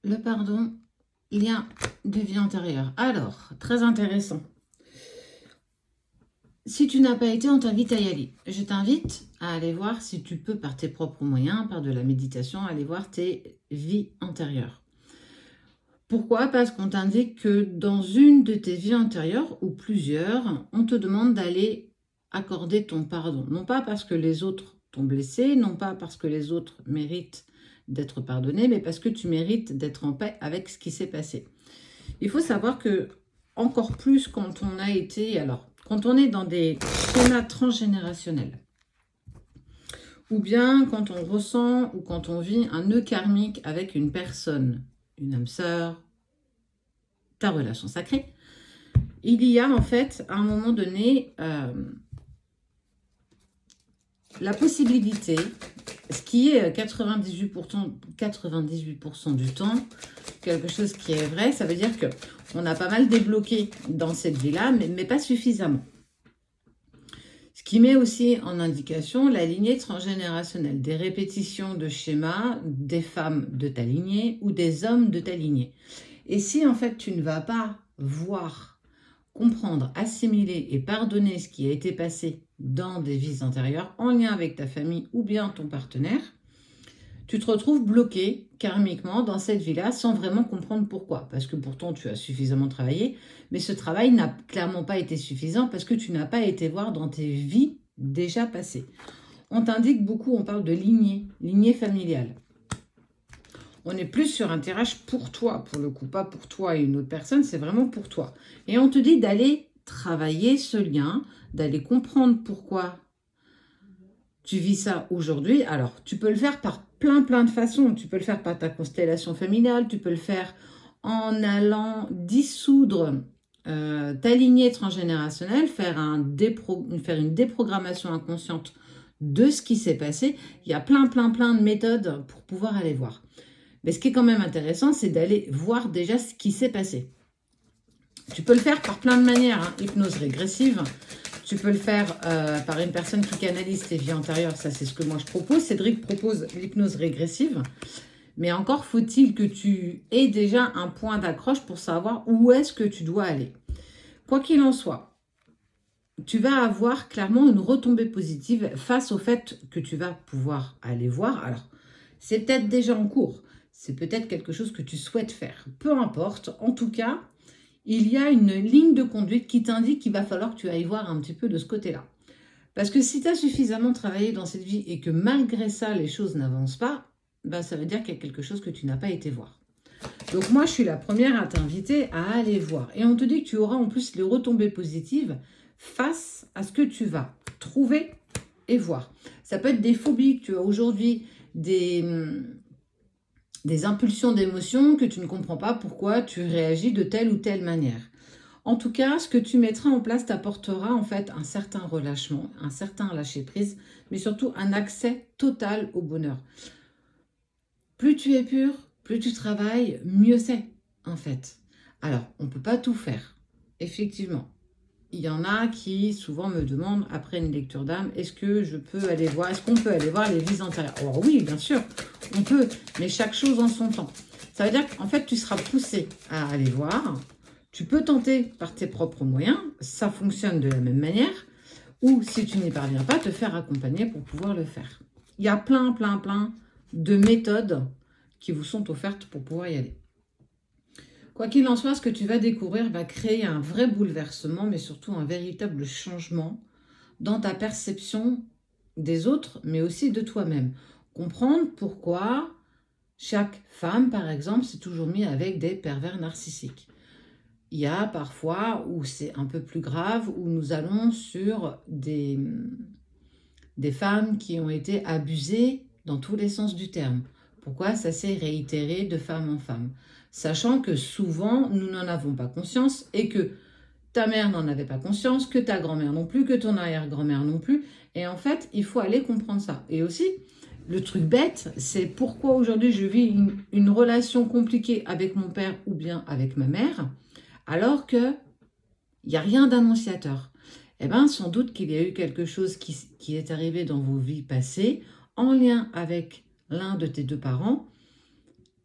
Le pardon, lien de vie antérieure. Alors, très intéressant. Si tu n'as pas été, on t'invite à y aller. Je t'invite à aller voir, si tu peux, par tes propres moyens, par de la méditation, aller voir tes vies antérieures. Pourquoi? Parce qu'on t'indique que dans une de tes vies antérieures, ou plusieurs, on te demande d'aller accorder ton pardon. Non pas parce que les autres t'ont blessé, non pas parce que les autres méritent d'être pardonnés, mais parce que tu mérites d'être en paix avec ce qui s'est passé. Il faut savoir que, encore plus quand on a été, alors, quand on est dans des schémas transgénérationnels, ou bien quand on ressent ou quand on vit un nœud karmique avec une personne, une âme sœur, ta relation sacrée, il y a en fait, à un moment donné, la possibilité, ce qui est 98% du temps, quelque chose qui est vrai, ça veut dire qu'on a pas mal débloqué dans cette vie-là, mais pas suffisamment. Ce qui met aussi en indication la lignée transgénérationnelle, des répétitions de schémas des femmes de ta lignée ou des hommes de ta lignée. Et si en fait tu ne vas pas voir, comprendre, assimiler et pardonner ce qui a été passé dans des vies antérieures en lien avec ta famille ou bien ton partenaire, tu te retrouves bloqué karmiquement dans cette vie-là sans vraiment comprendre pourquoi. Parce que pourtant tu as suffisamment travaillé, mais ce travail n'a clairement pas été suffisant parce que tu n'as pas été voir dans tes vies déjà passées. On t'indique beaucoup, on parle de lignée familiale. On est plus sur un tirage pour toi, pour le coup, pas pour toi et une autre personne, c'est vraiment pour toi. Et on te dit d'aller travailler ce lien, d'aller comprendre pourquoi tu vis ça aujourd'hui. Alors, tu peux le faire par plein de façons. Tu peux le faire par ta constellation familiale, tu peux le faire en allant dissoudre ta lignée transgénérationnelle, faire une déprogrammation inconsciente de ce qui s'est passé. Il y a plein de méthodes pour pouvoir aller voir. Mais ce qui est quand même intéressant, c'est d'aller voir déjà ce qui s'est passé. Tu peux le faire par plein de manières, hein. Hypnose régressive. Tu peux le faire par une personne qui canalise tes vies antérieures. Ça, c'est ce que moi je propose. Cédric propose l'hypnose régressive. Mais encore faut-il que tu aies déjà un point d'accroche pour savoir où est-ce que tu dois aller. Quoi qu'il en soit, tu vas avoir clairement une retombée positive face au fait que tu vas pouvoir aller voir. Alors, c'est peut-être déjà en cours. C'est peut-être quelque chose que tu souhaites faire. Peu importe. En tout cas, il y a une ligne de conduite qui t'indique qu'il va falloir que tu ailles voir un petit peu de ce côté-là. Parce que si tu as suffisamment travaillé dans cette vie et que malgré ça, les choses n'avancent pas, ben ça veut dire qu'il y a quelque chose que tu n'as pas été voir. Donc moi, je suis la première à t'inviter à aller voir. Et on te dit que tu auras en plus les retombées positives face à ce que tu vas trouver et voir. Ça peut être des phobies que tu as aujourd'hui, des impulsions d'émotions que tu ne comprends pas pourquoi tu réagis de telle ou telle manière. En tout cas, ce que tu mettras en place t'apportera en fait un certain relâchement, un certain lâcher-prise, mais surtout un accès total au bonheur. Plus tu es pur, plus tu travailles, mieux c'est en fait. Alors, on ne peut pas tout faire, effectivement. Il y en a qui souvent me demandent, après une lecture d'âme, est-ce qu'on peut aller voir les vies antérieures? Alors oui, bien sûr, on peut, mais chaque chose en son temps. Ça veut dire qu'en fait, tu seras poussé à aller voir. Tu peux tenter par tes propres moyens, ça fonctionne de la même manière, ou si tu n'y parviens pas, te faire accompagner pour pouvoir le faire. Il y a plein de méthodes qui vous sont offertes pour pouvoir y aller. Quoi qu'il en soit, ce que tu vas découvrir va créer un vrai bouleversement, mais surtout un véritable changement dans ta perception des autres, mais aussi de toi-même. Comprendre pourquoi chaque femme, par exemple, s'est toujours mise avec des pervers narcissiques. Il y a parfois où c'est un peu plus grave, où nous allons sur des femmes qui ont été abusées dans tous les sens du terme. Pourquoi ça s'est réitéré de femme en femme? Sachant que souvent, nous n'en avons pas conscience et que ta mère n'en avait pas conscience, que ta grand-mère non plus, que ton arrière-grand-mère non plus. Et en fait, il faut aller comprendre ça. Et aussi, le truc bête, c'est pourquoi aujourd'hui je vis une relation compliquée avec mon père ou bien avec ma mère, alors qu'il n'y a rien d'annonciateur. Eh bien, sans doute qu'il y a eu quelque chose qui est arrivé dans vos vies passées, en lien avec l'un de tes deux parents,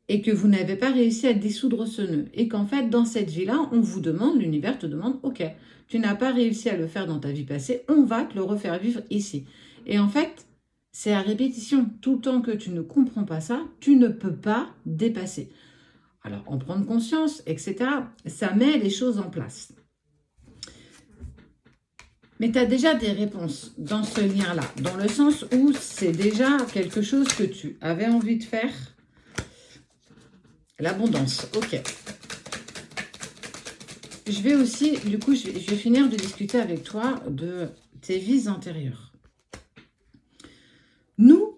et que vous n'avez pas réussi à dissoudre ce nœud. Et qu'en fait, dans cette vie-là, on vous demande, l'univers te demande, ok, tu n'as pas réussi à le faire dans ta vie passée, on va te le refaire vivre ici. Et en fait, c'est à répétition. Tout le temps que tu ne comprends pas ça, tu ne peux pas dépasser. Alors, en prendre conscience, etc., ça met les choses en place. Mais tu as déjà des réponses dans ce lien-là, dans le sens où c'est déjà quelque chose que tu avais envie de faire. L'abondance, ok. Je vais aussi, du coup, je vais finir de discuter avec toi de tes vies antérieures. Nous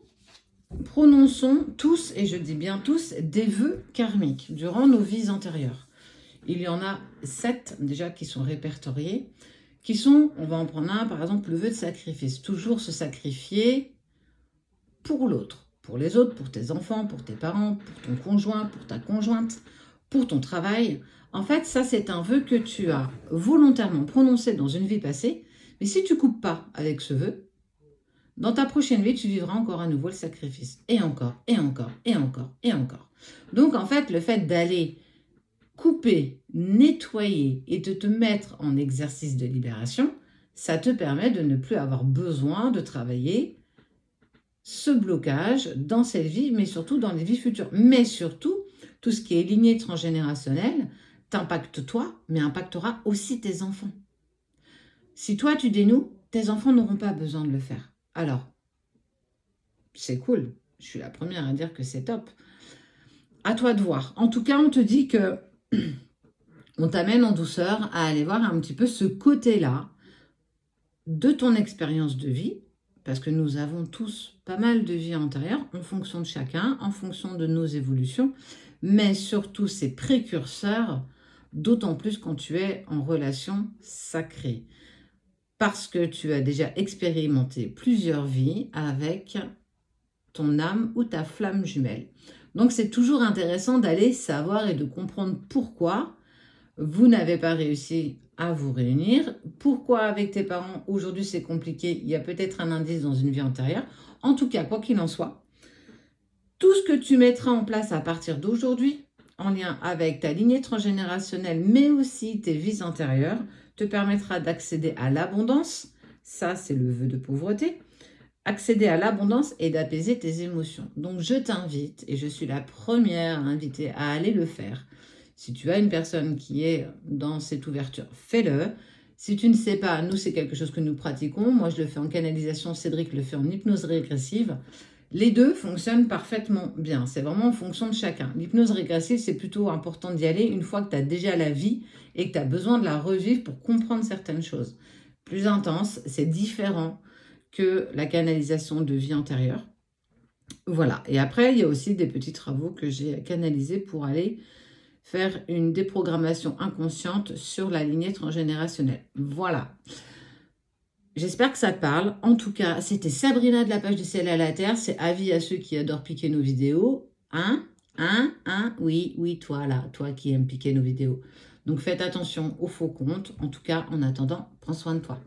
prononçons tous, et je dis bien tous, des vœux karmiques durant nos vies antérieures. Il y en a 7 déjà qui sont répertoriés, qui sont, on va en prendre un, par exemple, le vœu de sacrifice. Toujours se sacrifier pour l'autre, pour les autres, pour tes enfants, pour tes parents, pour ton conjoint, pour ta conjointe, pour ton travail. En fait, ça, c'est un vœu que tu as volontairement prononcé dans une vie passée. Mais si tu ne coupes pas avec ce vœu, dans ta prochaine vie, tu vivras encore à nouveau le sacrifice. Et encore, et encore, et encore, et encore. Donc, en fait, le fait d'aller couper, nettoyer et de te mettre en exercice de libération, ça te permet de ne plus avoir besoin de travailler ce blocage dans cette vie, mais surtout dans les vies futures. Mais surtout, tout ce qui est lignée transgénérationnelle t'impacte toi, mais impactera aussi tes enfants. Si toi, tu dénoues, tes enfants n'auront pas besoin de le faire. Alors, c'est cool. Je suis la première à dire que c'est top. À toi de voir. En tout cas, on te dit que on t'amène en douceur à aller voir un petit peu ce côté-là de ton expérience de vie, parce que nous avons tous pas mal de vies antérieures en fonction de chacun, en fonction de nos évolutions, mais surtout ces précurseurs, d'autant plus quand tu es en relation sacrée, parce que tu as déjà expérimenté plusieurs vies avec ton âme ou ta flamme jumelle. Donc c'est toujours intéressant d'aller savoir et de comprendre pourquoi vous n'avez pas réussi à vous réunir. Pourquoi avec tes parents, aujourd'hui c'est compliqué, il y a peut-être un indice dans une vie antérieure. En tout cas, quoi qu'il en soit, tout ce que tu mettras en place à partir d'aujourd'hui, en lien avec ta lignée transgénérationnelle, mais aussi tes vies antérieures, te permettra d'accéder à l'abondance. Ça, c'est le vœu de pauvreté. Accéder à l'abondance et d'apaiser tes émotions. Donc, je t'invite, et je suis la première à inviter à aller le faire. Si tu as une personne qui est dans cette ouverture, fais-le. Si tu ne sais pas, nous, c'est quelque chose que nous pratiquons. Moi, je le fais en canalisation, Cédric le fait en hypnose régressive. Les deux fonctionnent parfaitement bien. C'est vraiment en fonction de chacun. L'hypnose régressive, c'est plutôt important d'y aller une fois que tu as déjà la vie et que tu as besoin de la revivre pour comprendre certaines choses. Plus intense, c'est différent que la canalisation de vie antérieure. Voilà. Et après, il y a aussi des petits travaux que j'ai canalisés pour aller faire une déprogrammation inconsciente sur la lignée transgénérationnelle. Voilà. J'espère que ça te parle. En tout cas, c'était Sabrina de la page du ciel à la terre. C'est avis à ceux qui adorent piquer nos vidéos. Oui, toi là, toi qui aimes piquer nos vidéos. Donc faites attention aux faux comptes. En tout cas, en attendant, prends soin de toi.